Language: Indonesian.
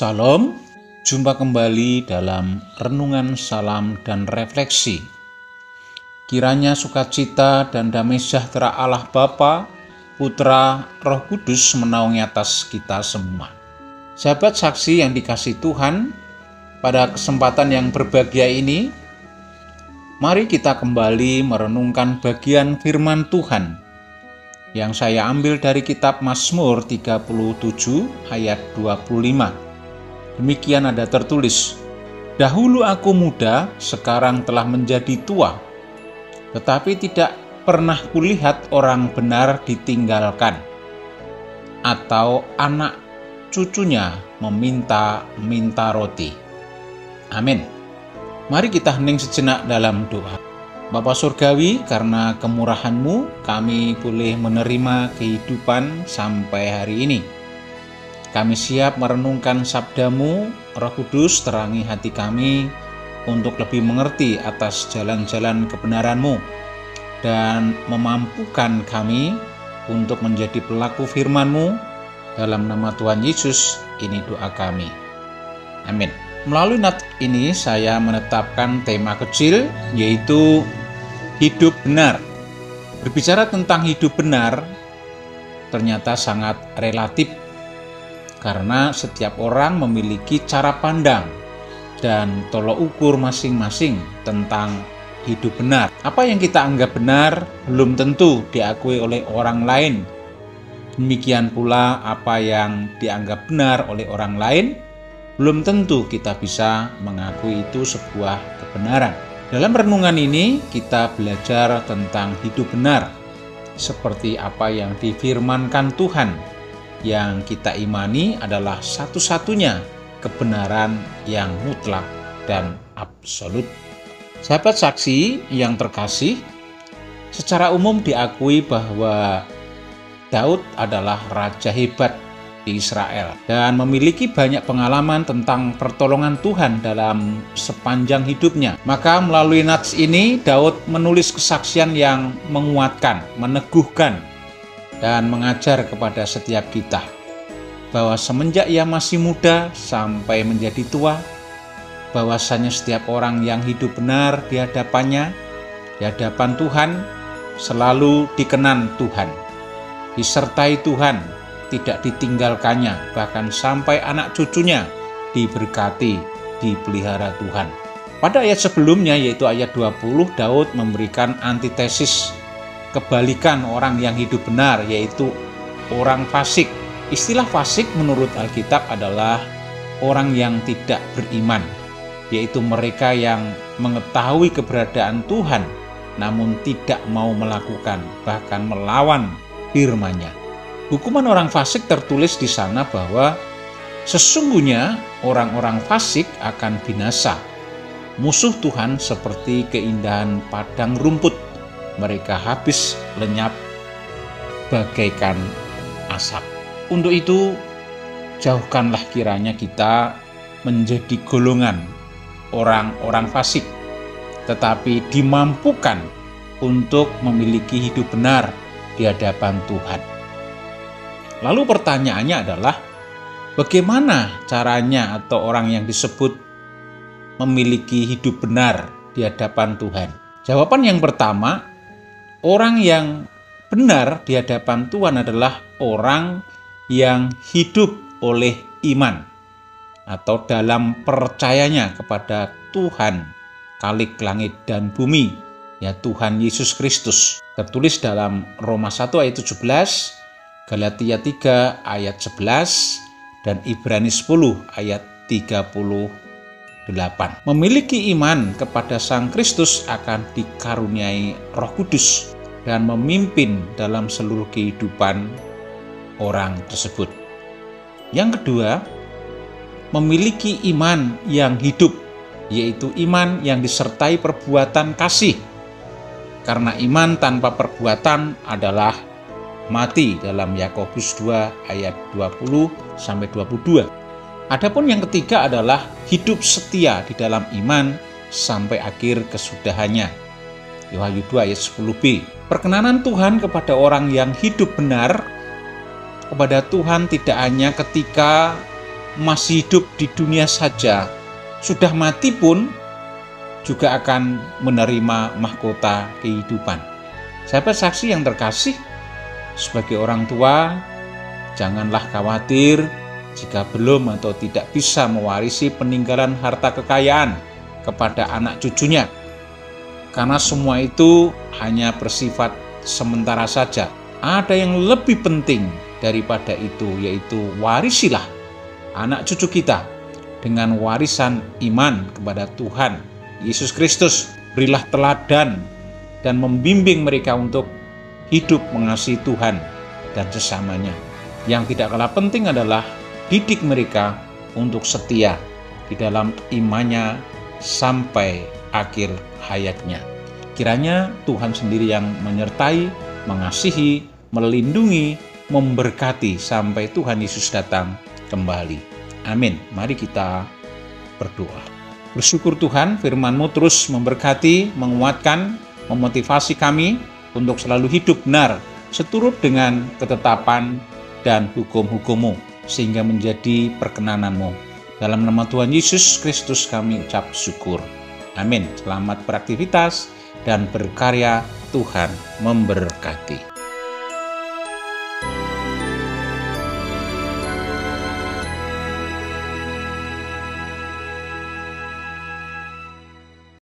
Salam, jumpa kembali dalam renungan salam dan refleksi. Kiranya sukacita dan damai sejahtera Allah Bapa, Putra, Roh Kudus menaungi atas kita semua. Sahabat saksi yang dikasihi Tuhan, pada kesempatan yang berbahagia ini, mari kita kembali merenungkan bagian firman Tuhan yang saya ambil dari kitab Mazmur 37 ayat 25. Demikian ada tertulis, "Dahulu aku muda, sekarang telah menjadi tua, tetapi tidak pernah kulihat orang benar ditinggalkan, atau anak cucunya meminta-minta roti." Amin. Mari kita hening sejenak dalam doa. Bapa Surgawi, karena kemurahan-Mu kami boleh menerima kehidupan sampai hari ini. Kami siap merenungkan sabda-Mu, Roh Kudus terangi hati kami untuk lebih mengerti atas jalan-jalan kebenaran-Mu dan memampukan kami untuk menjadi pelaku firman-Mu. Dalam nama Tuhan Yesus, ini doa kami. Amin. Melalui nat ini saya menetapkan tema kecil, yaitu hidup benar. Berbicara tentang hidup benar ternyata sangat relatif, karena setiap orang memiliki cara pandang dan tolok ukur masing-masing tentang hidup benar. Apa yang kita anggap benar belum tentu diakui oleh orang lain. Demikian pula apa yang dianggap benar oleh orang lain belum tentu kita bisa mengakui itu sebuah kebenaran. Dalam renungan ini kita belajar tentang hidup benar, seperti apa yang difirmankan Tuhan. Yang kita imani adalah satu-satunya kebenaran yang mutlak dan absolut. Sahabat saksi yang terkasih, secara umum diakui bahwa Daud adalah raja hebat di Israel dan memiliki banyak pengalaman tentang pertolongan Tuhan dalam sepanjang hidupnya. Maka melalui nats ini Daud menulis kesaksian yang menguatkan, meneguhkan, dan mengajar kepada setiap kita bahwa semenjak ia masih muda sampai menjadi tua, bahwasanya setiap orang yang hidup benar di hadapannya, di hadapan Tuhan, selalu dikenan Tuhan, disertai Tuhan, tidak ditinggalkannya, bahkan sampai anak cucunya diberkati, dipelihara Tuhan. Pada ayat sebelumnya, yaitu ayat 20, Daud memberikan antitesis, kebalikan orang yang hidup benar, yaitu orang fasik. Istilah fasik menurut Alkitab adalah orang yang tidak beriman, yaitu mereka yang mengetahui keberadaan Tuhan namun tidak mau melakukan, bahkan melawan firman-Nya. Hukuman orang fasik tertulis di sana bahwa sesungguhnya orang-orang fasik akan binasa. Musuh Tuhan seperti keindahan padang rumput, mereka habis lenyap bagaikan asap. Untuk itu, jauhkanlah kiranya kita menjadi golongan orang-orang fasik, tetapi dimampukan untuk memiliki hidup benar di hadapan Tuhan. Lalu pertanyaannya adalah, bagaimana caranya atau orang yang disebut memiliki hidup benar di hadapan Tuhan? Jawaban yang pertama, orang yang benar di hadapan Tuhan adalah orang yang hidup oleh iman atau dalam percayanya kepada Tuhan Khalik langit dan bumi, ya Tuhan Yesus Kristus. Tertulis dalam Roma 1 ayat 17, Galatia 3 ayat 11, dan Ibrani 10 ayat 38. Memiliki iman kepada Sang Kristus akan dikaruniai Roh Kudus dan memimpin dalam seluruh kehidupan orang tersebut. Yang kedua, memiliki iman yang hidup, yaitu iman yang disertai perbuatan kasih. Karena iman tanpa perbuatan adalah mati, dalam Yakobus 2 ayat 20-22. Adapun yang ketiga adalah hidup setia di dalam iman sampai akhir kesudahannya. Wahyu 2 ayat 10b. Perkenanan Tuhan kepada orang yang hidup benar kepada Tuhan tidak hanya ketika masih hidup di dunia saja, sudah mati pun juga akan menerima mahkota kehidupan. Sahabat saksi yang terkasih, sebagai orang tua, janganlah khawatir jika belum atau tidak bisa mewarisi peninggalan harta kekayaan kepada anak cucunya. Karena semua itu hanya bersifat sementara saja. Ada yang lebih penting daripada itu, yaitu warisilah anak cucu kita dengan warisan iman kepada Tuhan Yesus Kristus. Berilah teladan dan membimbing mereka untuk hidup mengasihi Tuhan dan sesamanya. Yang tidak kalah penting adalah didik mereka untuk setia di dalam imannya sampai akhir hayatnya. Kiranya Tuhan sendiri yang menyertai, mengasihi, melindungi, memberkati sampai Tuhan Yesus datang kembali. Amin. Mari kita berdoa. Bersyukur Tuhan, firman-Mu terus memberkati, menguatkan, memotivasi kami untuk selalu hidup benar, seturut dengan ketetapan dan hukum-hukum-Mu, sehingga menjadi perkenanan-Mu. Dalam nama Tuhan Yesus Kristus kami ucap syukur. Amin. Selamat beraktivitas dan berkarya, Tuhan memberkati.